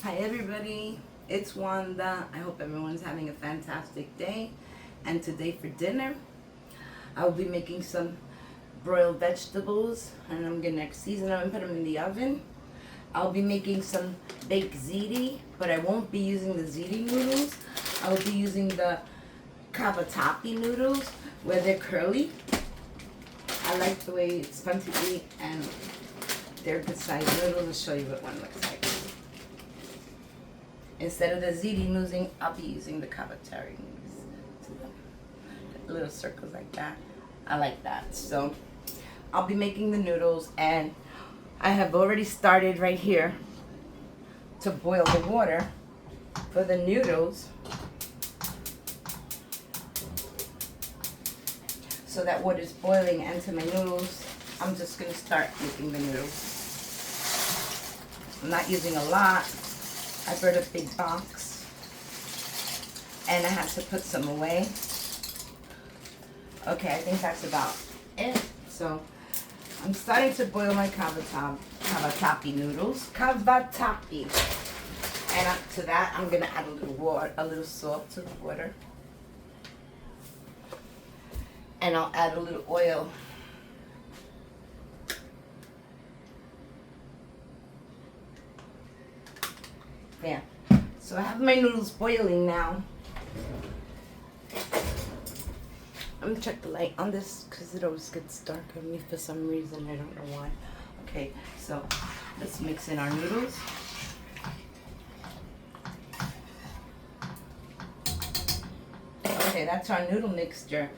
Hi everybody, it's Wanda. I hope everyone's having a fantastic day. And today for dinner, I'll be making some broiled vegetables and I'm gonna season them and put them in the oven. I'll be making some baked ziti, but I won't be using the ziti noodles. I will be using the cavatappi noodles where they're curly. I like the way it's fun to eat and they're good sized noodles. I'll show you what one looks like. Instead of the ziti noodles, I'll be using the cavatappi noodles. Little circles like that. I like that. So I'll be making the noodles and I have already started right here to boil the water for the noodles. So that water's boiling into my noodles. I'm just going to start making the noodles. I'm not using a lot. I brought a big box and I have to put some away. Okay, I think that's about it. So I'm starting to boil my cavatappi noodles. Cavatappi. And to that, I'm gonna add a little water, a little salt to the water. And I'll add a little oil. There. So I have my noodles boiling now. I'm gonna check the light on this because it always gets dark on me for some reason. I don't know why. Okay, so let's mix in our noodles. Okay, that's our noodle mixture.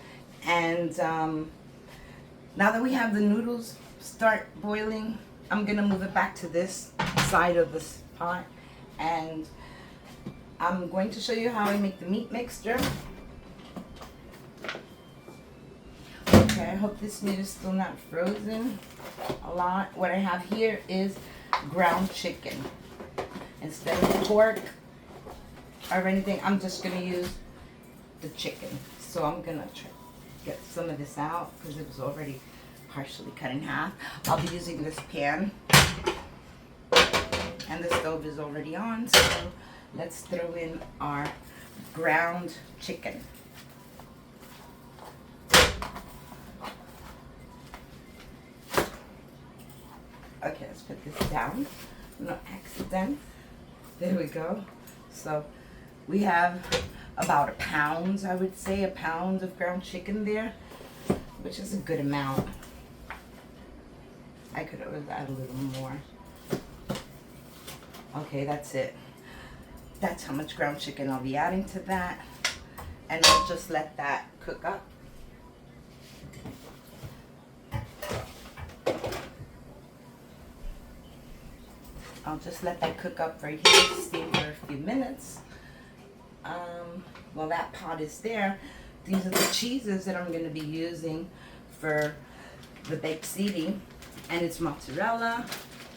And now that we have the noodles start boiling, I'm gonna move it back to this side of this pot. And I'm going to show you how I make the meat mixture. Okay, I hope this meat is still not frozen a lot. What I have here is ground chicken. Instead of pork or anything, I'm just going to use the chicken. So I'm going to try to get some of this out because it was already partially cut in half. I'll be using this pan. And the stove is already on, so let's throw in our ground chicken. Okay, let's put this down. No accidents. There we go. So we have about a pound, I would say, a pound of ground chicken there, which is a good amount. I could always add a little more. Okay, that's it. That's how much ground chicken I'll be adding to that. And I'll just let that cook up. I'll just let that cook up right here, steam for a few minutes. While that pot is there, these are the cheeses that I'm going to be using for the baked ziti. And it's mozzarella,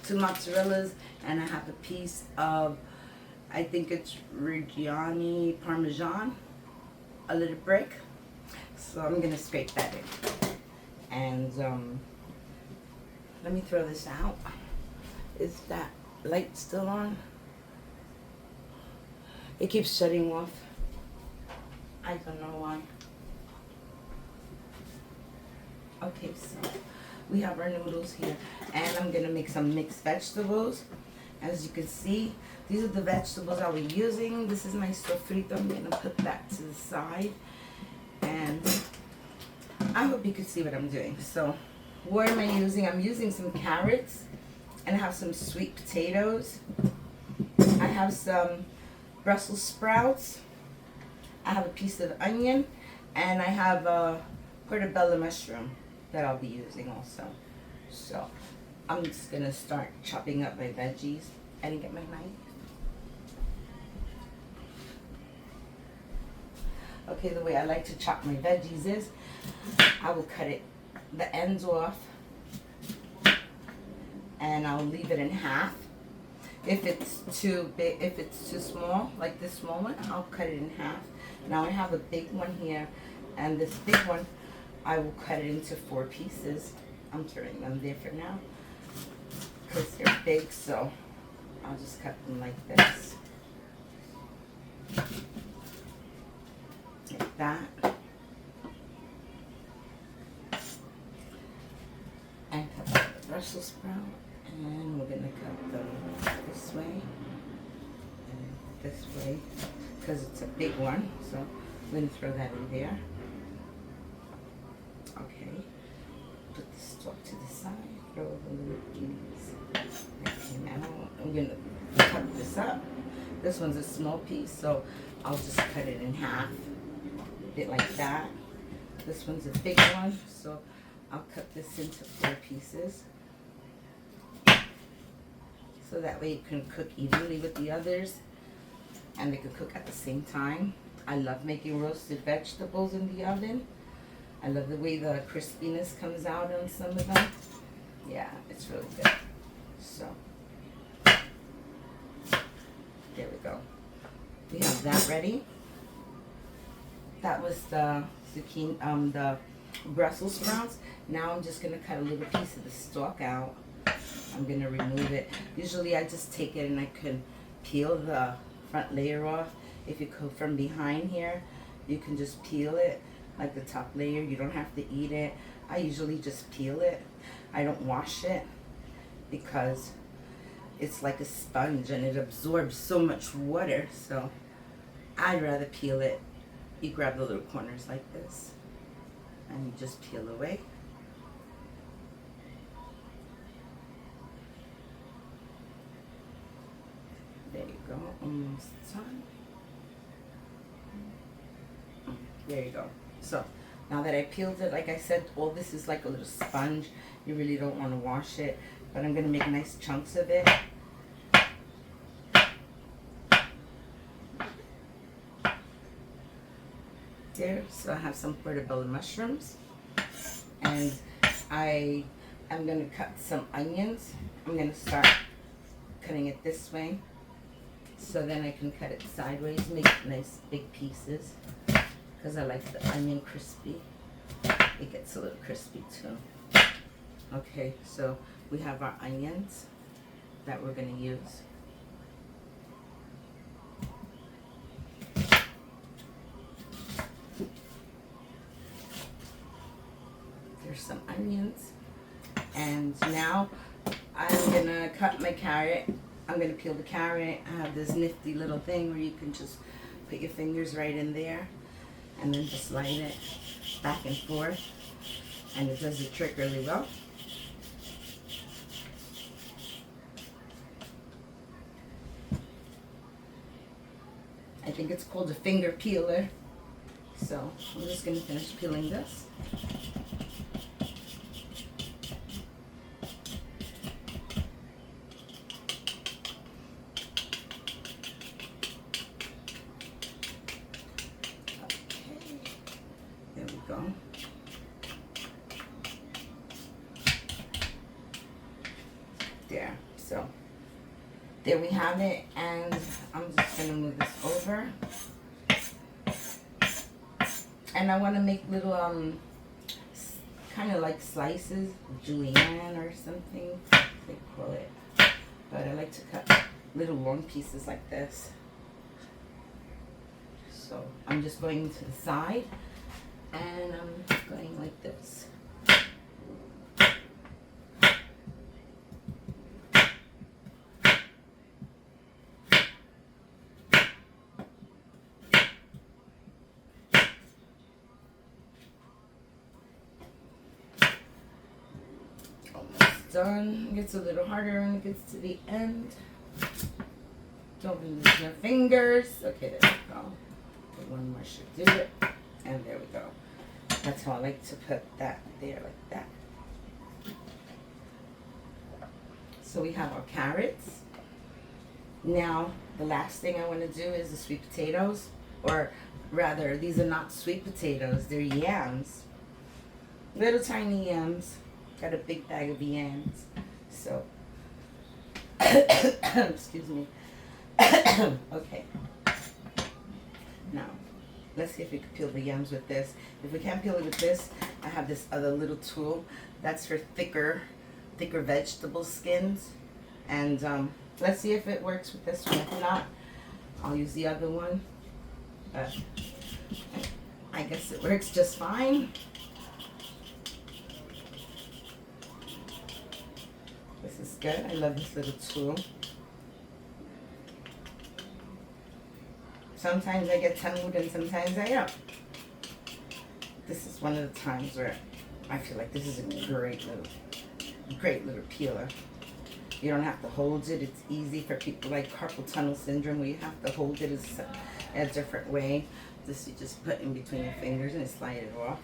2 mozzarellas, and I have a piece of, I think it's Reggiani Parmesan, a little brick. So I'm going to scrape that in. And let me throw this out. Is that light still on? It keeps shutting off. I don't know why. Okay, so we have our noodles here, and I'm gonna make some mixed vegetables. As you can see, these are the vegetables I'll be using. This is my sofrito. I'm gonna put that to the side, and I hope you can see what I'm doing. So what am I using? I'm using some carrots, and I have some sweet potatoes. I have some Brussels sprouts. I have a piece of onion, and I have a portobello mushroom that I'll be using also. So I'm just gonna start chopping up my veggies. I didn't get my knife. Okay, the way I like to chop my veggies is I will cut it, the ends off, and I'll leave it in half. If it's too big, if it's too small, like this small one, I'll cut it in half. Now I have a big one here, and this big one, I will cut it into 4 pieces. I'm turning them there for now because they're big, so I'll just cut them like this. Like that. And cut out the Brussels sprout. And we're going to cut them this way and this way because it's a big one. So I'm going to throw that in there. Okay. Put the stalk to the side. Throw the little beans. Okay, now I'm going to cut this up. This one's a small piece, so I'll just cut it in half. A bit like that. This one's a big one, so I'll cut this into 4 pieces. So that way you can cook evenly with the others and they can cook at the same time. I love making roasted vegetables in the oven. I love the way the crispiness comes out on some of them. Yeah, it's really good. So, there we go. We have that ready. That was the zucchini, the Brussels sprouts. Now I'm just gonna cut a little piece of the stalk out. I'm gonna remove it. Usually I just take it and I can peel the front layer off. If you go from behind here, you can just peel it, like the top layer. You don't have to eat it. I usually just peel it. I don't wash it because it's like a sponge and it absorbs so much water. So I'd rather peel it. You grab the little corners like this and you just peel away. There you go, almost done. There you go. So now that I peeled it, like I said, all this is like a little sponge. You really don't want to wash it, but I'm going to make nice chunks of it. There, so I have some portobello mushrooms, and I am going to cut some onions. I'm going to start cutting it this way, so then I can cut it sideways, make nice big pieces, because I like the onion crispy. It gets a little crispy too. Okay, so we have our onions that we're going to use. There's some onions. And now I'm going to cut my carrot. I'm going to peel the carrot. I have this nifty little thing where you can just put your fingers right in there and then just slide it back and forth. And it does the trick really well. I think it's called a finger peeler. So I'm just going to finish peeling this. There we go. There. So there we have it, and I'm just going to move this over. And I want to make little kind of like slices, julienne or something they call it. But I like to cut little long pieces like this. So I'm just going to the side, and I'm going like this. Almost done. It gets a little harder when it gets to the end. Don't lose your fingers. Okay, there we go. One more should do it. And there we go. That's how I like to put that there, like that. So we have our carrots. Now, the last thing I want to do is the sweet potatoes. Or rather, these are not sweet potatoes. They're yams. Little tiny yams. Got a big bag of yams. So, excuse me. Okay. Now, let's see if we can peel the yams with this. If we can't peel it with this, I have this other little tool. That's for thicker vegetable skins. And Let's see if it works with this one. If not, I'll use the other one. But I guess it works just fine. This is good. I love this little tool. Sometimes I get tongue and sometimes I don't. This is one of the times where I feel like this is a great little peeler. You don't have to hold it. It's easy for people like carpal tunnel syndrome where you have to hold it a different way. This you just put in between your fingers and slide it off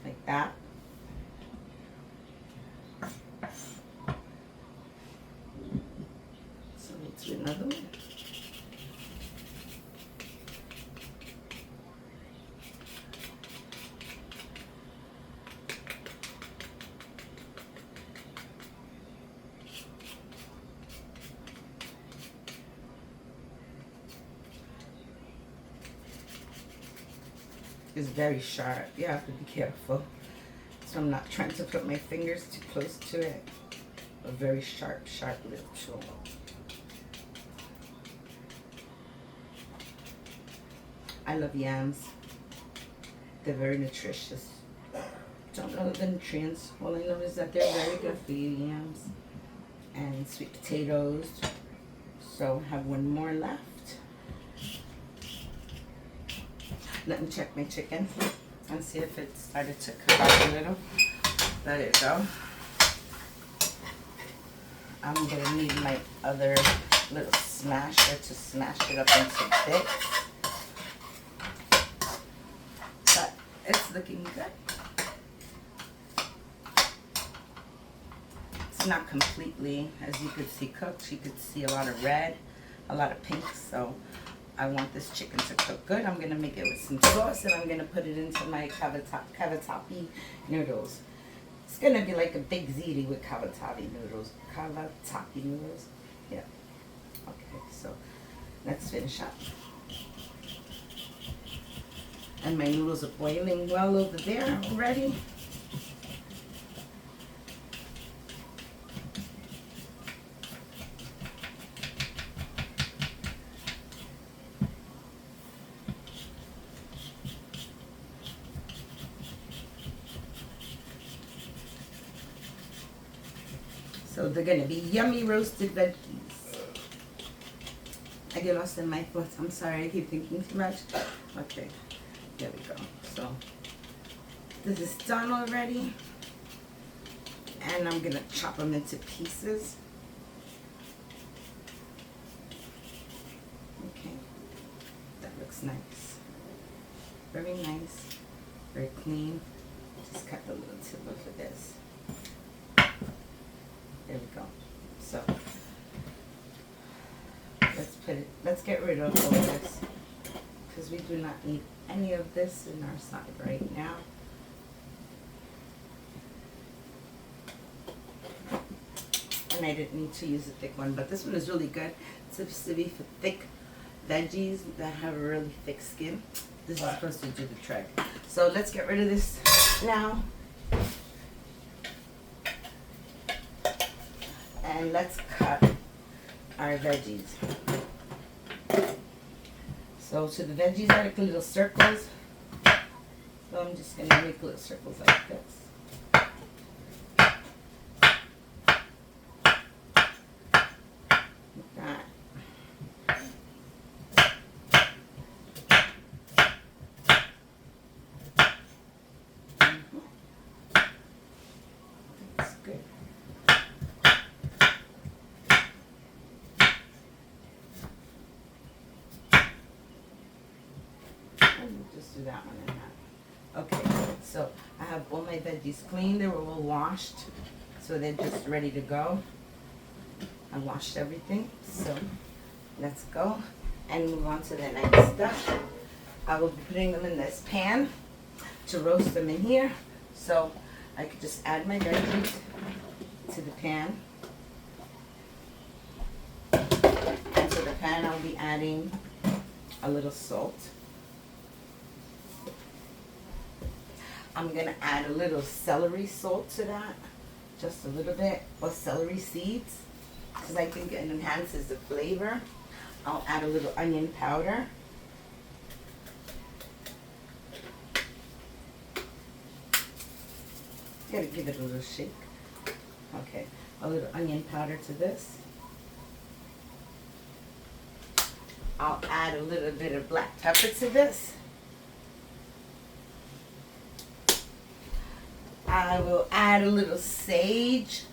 like that. So let's do another one. Is very sharp. You have to be careful. So I'm not trying to put my fingers too close to it. A very sharp little tool. I love yams. They're very nutritious. Don't know the nutrients. All I know is that they're very good for you, yams. And sweet potatoes. So I have one more left. Let me check my chicken and see if it started to cook up a little. Let it go. I'm going to need my other little smasher to smash it up into bits. But it's looking good. It's not completely, as you could see, cooked. You could see a lot of red, a lot of pink, so I want this chicken to cook good. I'm going to make it with some sauce and I'm going to put it into my cavatappi noodles. It's going to be like a big ziti with cavatappi noodles. Cavatappi noodles. Yeah. Okay, so let's finish up. And my noodles are boiling well over there already. So they're going to be yummy roasted veggies. I get lost in my thoughts. I'm sorry, I keep thinking too much. Okay, there we go. So this is done already. And I'm going to chop them into pieces. Okay, that looks nice. Very nice, very clean. Just cut the little tip of this. There we go. So let's get rid of all this because we do not need any of this in our side right now. And I didn't need to use a thick one, but this one is really good. It's supposed to be for thick veggies that have a really thick skin. This is supposed to do the trick. So let's get rid of this now. And let's cut our veggies. So to the veggies, I like little circles. So I'm just going to make little circles like this. Like that. That's good. Just do that one and that. Okay, so I have all my veggies clean. They were all washed, so they're just ready to go. I washed everything, so let's go and move on to the next step. I will be putting them in this pan to roast them in here. So I could just add my veggies to the pan. And to the pan I'll be adding a little salt. I'm going to add a little celery salt to that, just a little bit, or celery seeds. because I think it enhances the flavor. I'll add a little onion powder. Gotta give it a little shake. Okay, a little onion powder to this. I'll add a little bit of black pepper to this. I will add a little sage.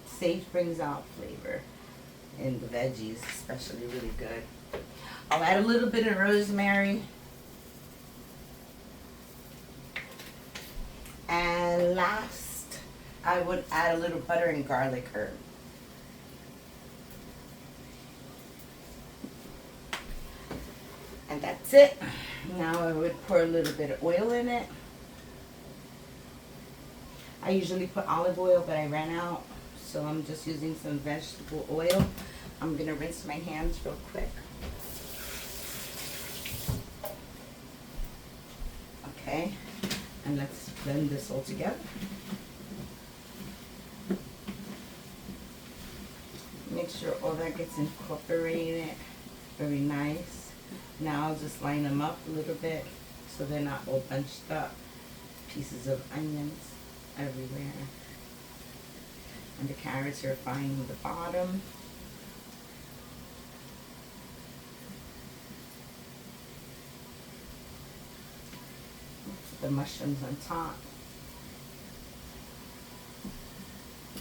Sage brings out flavor in the veggies, especially really good. I'll add a little bit of rosemary. And last, I would add a little butter and garlic herb. And that's it. Now I would pour a little bit of oil in it. I usually put olive oil, but I ran out, so I'm just using some vegetable oil. I'm gonna rinse my hands real quick. Okay, and let's blend this all together. Make sure all that gets incorporated very nice. Now I'll just line them up a little bit so they're not all bunched up. Pieces of onions everywhere. And the carrots are fine at the bottom. The mushrooms on top.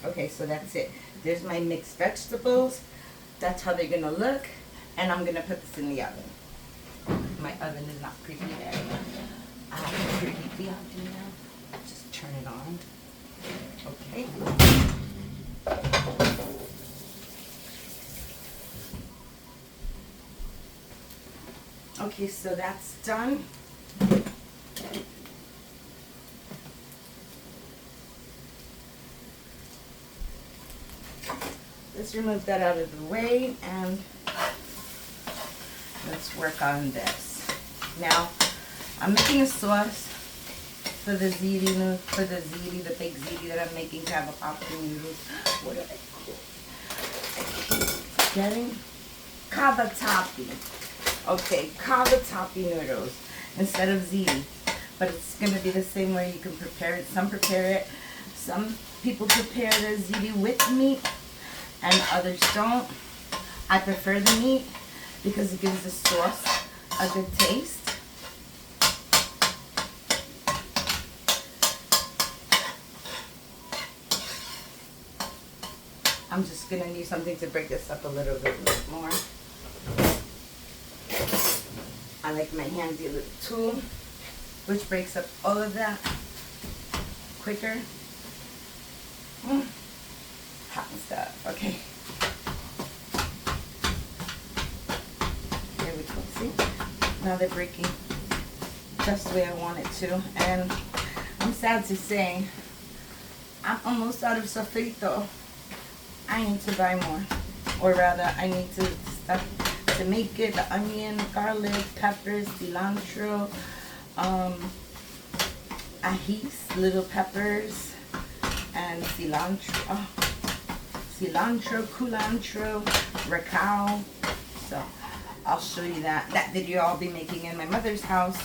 Okay, so that's it. There's my mixed vegetables. That's how they're gonna look. And I'm gonna put this in the oven. My oven is not preheated. I have to preheat the oven now. Just turn it on. Okay. Okay, so that's done. Let's remove that out of the way and let's work on this. Now, I'm making a sauce for the ziti, the big ziti that I'm making to have a pasta noodles. What are they called? I keep forgetting. Cavatappi. Okay, cavatappi noodles instead of ziti. But it's going to be the same way you can prepare it. Some prepare it. Some people prepare the ziti with meat and others don't. I prefer the meat because it gives the sauce a good taste. I'm just gonna need something to break this up a little bit more. I like my handy little tool, which breaks up all of that quicker. Hot stuff, okay. There we go, see? Now they're breaking just the way I want it to. And I'm sad to say, I'm almost out of sofrito. I need to buy more. Or rather, I need to stuff to make it. The onion, garlic, peppers, cilantro, ají, little peppers, and cilantro. Cilantro, culantro, recao. So I'll show you that. That video I'll be making in my mother's house.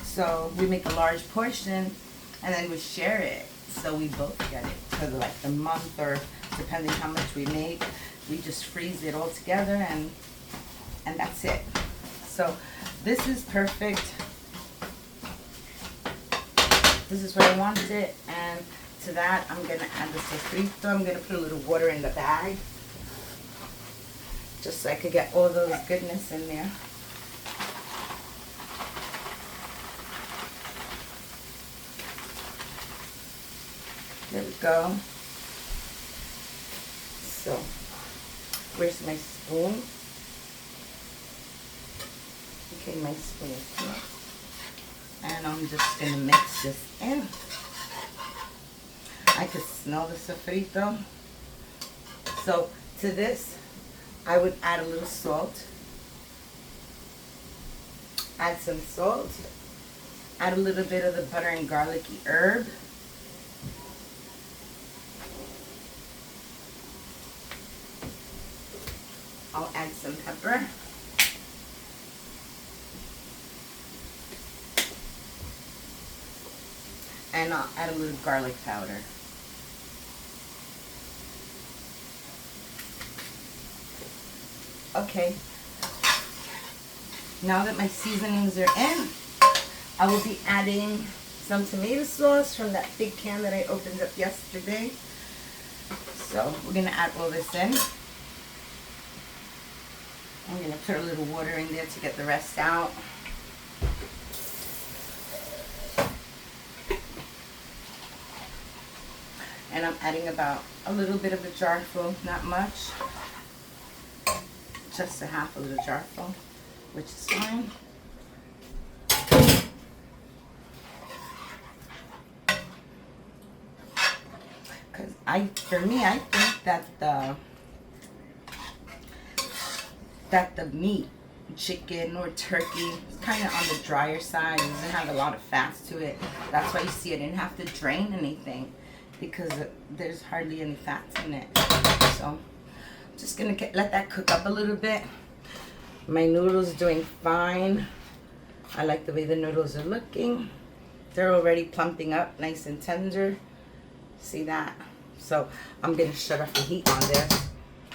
So we make a large portion and then we share it. So we both get it for like the month, or depending how much we make. We just freeze it all together and that's it. So this is perfect. This is what I wanted, and to that I'm gonna add the sofrito. I'm gonna put a little water in the bag just so I could get all those goodness in there. There we go. So, where's my spoon? Okay, my spoon is here. And I'm just gonna mix this in. I could smell the sofrito. So, to this, I would add a little salt. Add some salt. Add a little bit of the butter and garlicky herb. add some pepper. And I'll add a little garlic powder. Okay, now that my seasonings are in, I will be adding some tomato sauce from that big can that I opened up yesterday. So we're going to add all this in. I'm going to put a little water in there to get the rest out. And I'm adding about a little bit of a jar full, not much. Just a half a little jar full, which is fine. Because for me, I think that the meat, chicken or turkey, is kind of on the drier side. It doesn't have a lot of fats to it. That's why you see I didn't have to drain anything, because there's hardly any fats in it. So just gonna let that cook up a little bit. My noodles doing fine. I like the way the noodles are looking. They're already plumping up nice and tender. See that? So I'm gonna shut off the heat on this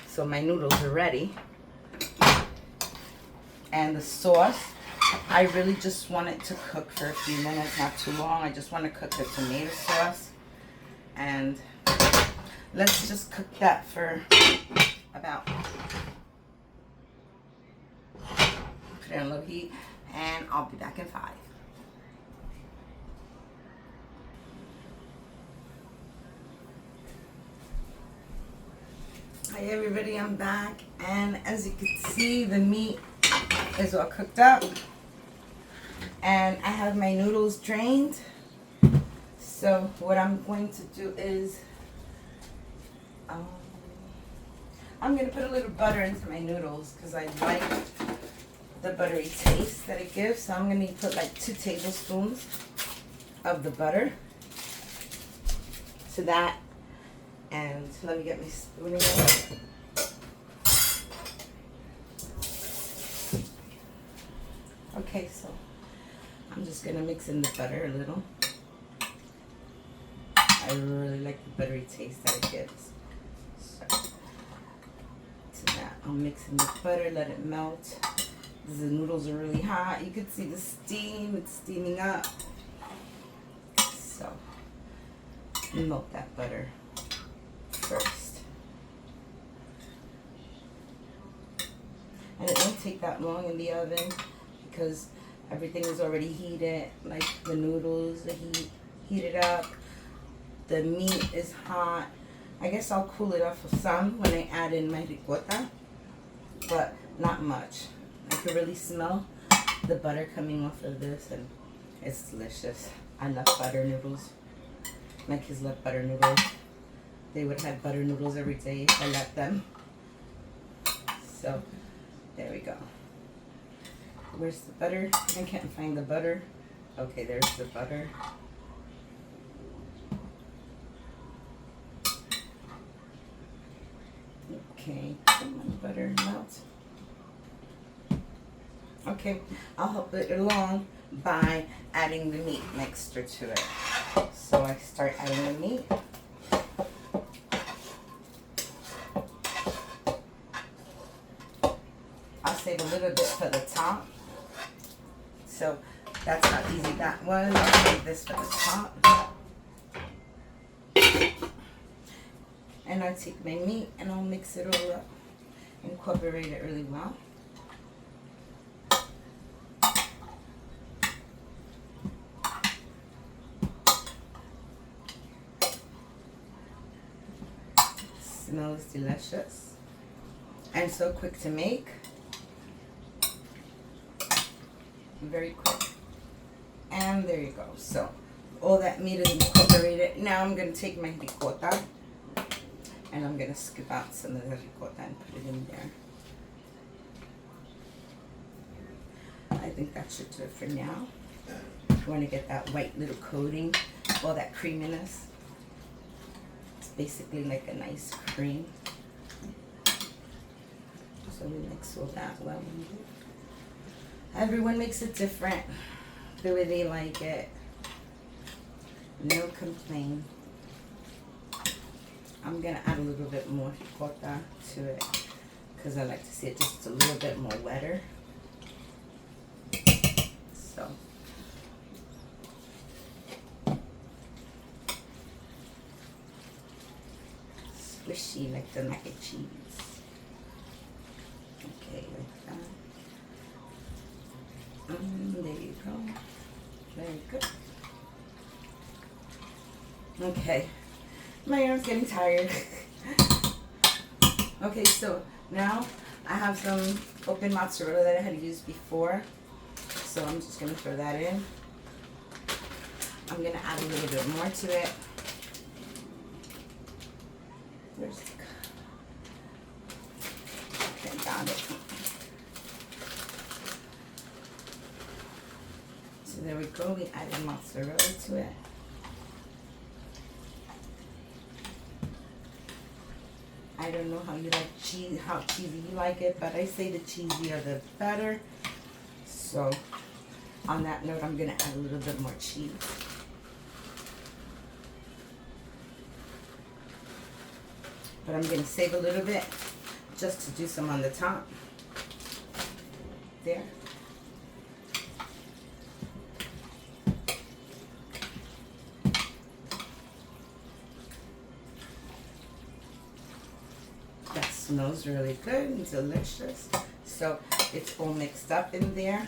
so my noodles are ready. And the sauce, I really just want it to cook for a few minutes, not too long. I just want to cook the tomato sauce. And let's just cook that for about, put it on low heat, and I'll be back in 5. Hi everybody, I'm back, and as you can see, the meat is all cooked up, and I have my noodles drained. So what I'm going to do is I'm going to put a little butter into my noodles because I like the buttery taste that it gives. So I'm going to put like 2 tablespoons of the butter to that. And let me get my spoon again. Okay, so I'm just going to mix in the butter a little. I really like the buttery taste that it gives. So, to that, I'll mix in the butter, let it melt. The noodles are really hot. You can see the steam, it's steaming up. So, melt that butter first. And it won't take that long in the oven because everything is already heated, like the noodles, the heated up. The meat is hot. I guess I'll cool it off some when I add in my ricotta, but not much. I can really smell the butter coming off of this, and it's delicious. I love butter noodles. My kids love butter noodles. They would have butter noodles every day if I let them. So, there we go. Where's the butter? I can't find the butter. Okay, there's the butter. Okay, come on, butter melt. Okay, I'll help it along by adding the meat mixture to it. So I start adding the meat. I'll save a little bit for the top. So that's how easy that was. I'll save this for the top. And I take my meat and I'll mix it all up, incorporate it really well. Smells delicious and so quick to make. Very quick. And there you go. So all that meat is incorporated. Now I'm going to take my ricotta. And I'm going to scoop out some of the ricotta and put it in there. I think that should do it for now. You want to get that white little coating, all that creaminess. It's basically like a nice cream. So we mix all that well. Everyone makes it different, the way they like it. No complaint. I'm gonna add a little bit more ricotta to it because I like to see it just a little bit more wetter. So squishy like the mac and cheese. Okay, like that. There you go. Very good. Okay, my arm's getting tired. Okay, so now I have some open mozzarella that I had used before. So I'm just gonna throw that in. I'm gonna add a little bit more to it. Where's the cup? Okay, got it. So there we go, we added mozzarella to it. I don't know how you like cheese, how cheesy you like it, but I say the cheesier the better. So on that note, I'm gonna add a little bit more cheese. But I'm gonna save a little bit just to do some on the top. There. That smells really good and delicious. So it's all mixed up in there.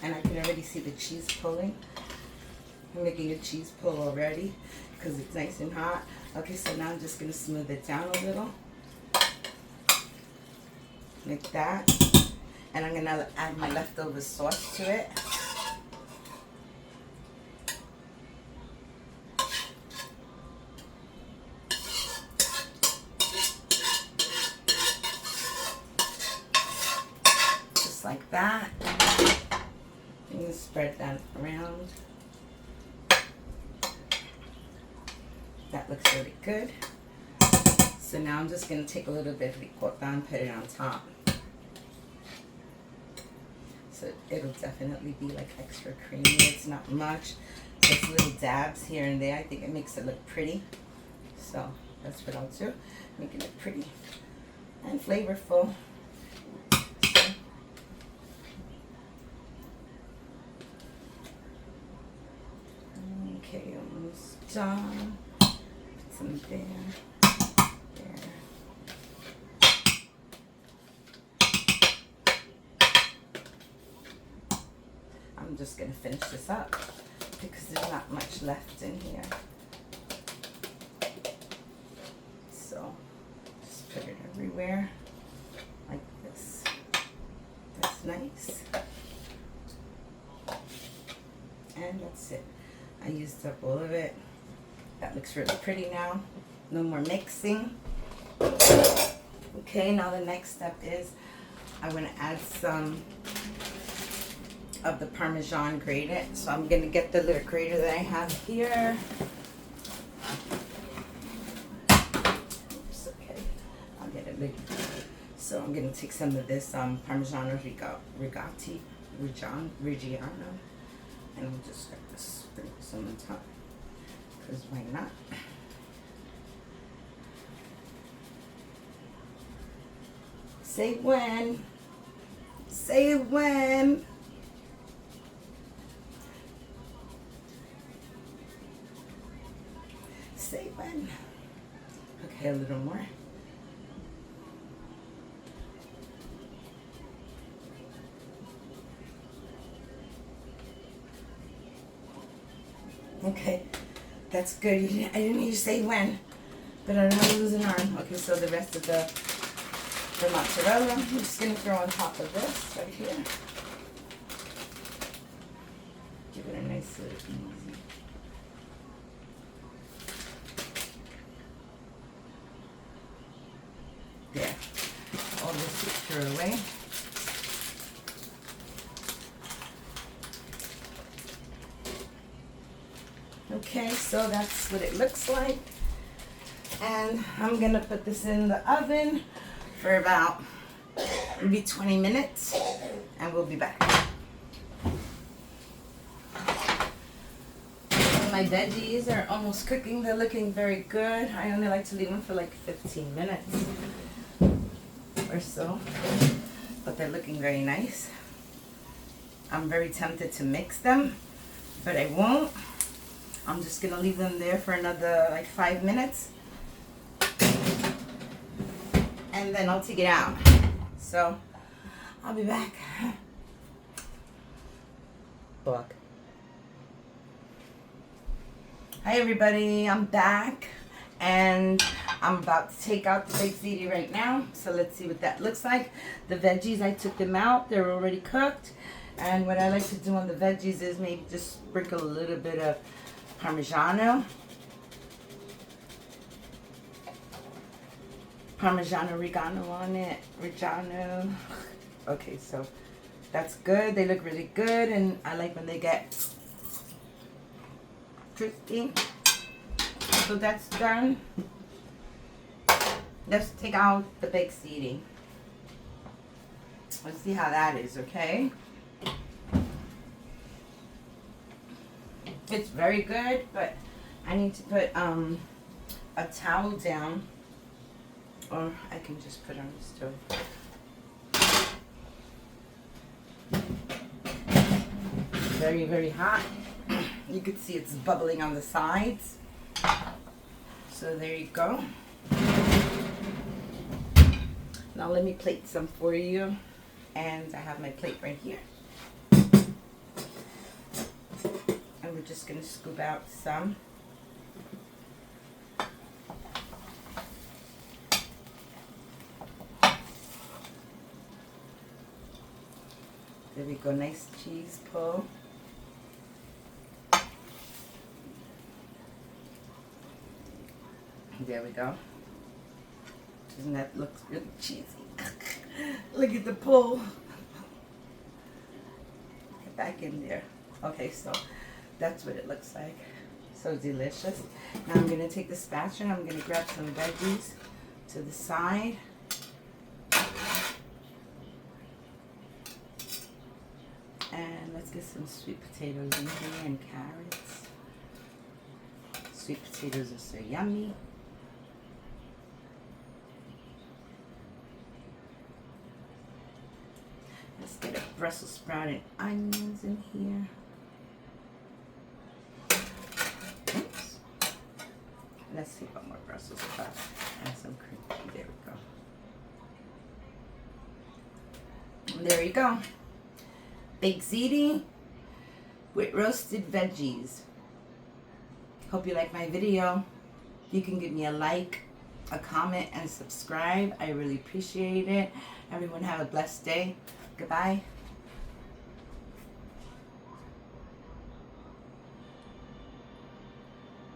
And I can already see the cheese pulling. I'm making a cheese pull already because it's nice and hot. Okay, so now I'm just going to smooth it down a little. Like that. And I'm going to add my leftover sauce to it. Just like that. I'm going to spread that around. That looks really good. So now I'm just going to take a little bit of ricotta and put it on top. So it'll definitely be like extra creamy. It's not much. Just little dabs here and there. I think it makes it look pretty. So that's what I'll do. Make it look pretty and flavorful. Okay, almost done. Some there. I'm just going to finish this up because there's not much left in here. So just put it everywhere like this. That's nice. And that's it. I used up all of it. That looks really pretty now. No more mixing. Okay, now the next step is I want to add some of the Parmesan grated. So I'm going to get the little grater that I have here. Oops, okay. I'll get it big. So I'm going to take some of this Parmigiano Reggiano. And I'm just going to sprinkle some on top. Because why not? Say when. Say when. Say when. Okay, a little more. Okay, that's good. I didn't hear you say when, but I don't want to lose an arm. Okay, so the rest of the mozzarella, I'm just going to throw on top of this right here. Give it a nice little easy. There. All this is thrown away. Okay, so that's what it looks like. And I'm going to put this in the oven for about Maybe 20 minutes and we'll be back. My veggies are almost cooking. They're looking very good. I only like to leave them for like 15 minutes or so, but they're looking very nice. I'm very tempted to mix them, but I won't. I'm just gonna leave them there for another like 5 minutes, and then I'll take it out. So I'll be back. Book. Hi everybody, I'm back and I'm about to take out the baked ziti right now. So let's see what that looks like. The veggies, I took them out. They're already cooked. And what I like to do on the veggies is maybe just sprinkle a little bit of Parmigiano Reggiano on it. Reggiano. Okay, so that's good. They look really good, and I like when they get crispy. So that's done. Let's take out the baked ziti. Let's see how that is, okay? It's very good, but I need to put a towel down, or I can just put it on the stove. Very, very hot. You can see it's bubbling on the sides. So there you go. Now let me plate some for you. And I have my plate right here. And we're just gonna scoop out some. There we go, nice cheese pull. There we go. Doesn't that look really cheesy? Look at the pull. Get back in there. Okay, so that's what it looks like. So delicious. Now I'm gonna take the spatula. I'm gonna grab some veggies to the side. And let's get some sweet potatoes in here and carrots. Sweet potatoes are so yummy. Let's get a Brussels sprout and onions in here. Oops. Let's see one more Brussels sprout and some cream cheese. There we go. And there you go. Baked ziti with roasted veggies. Hope you like my video. You can give me a like, a comment, and subscribe. I really appreciate it. Everyone have a blessed day. Goodbye.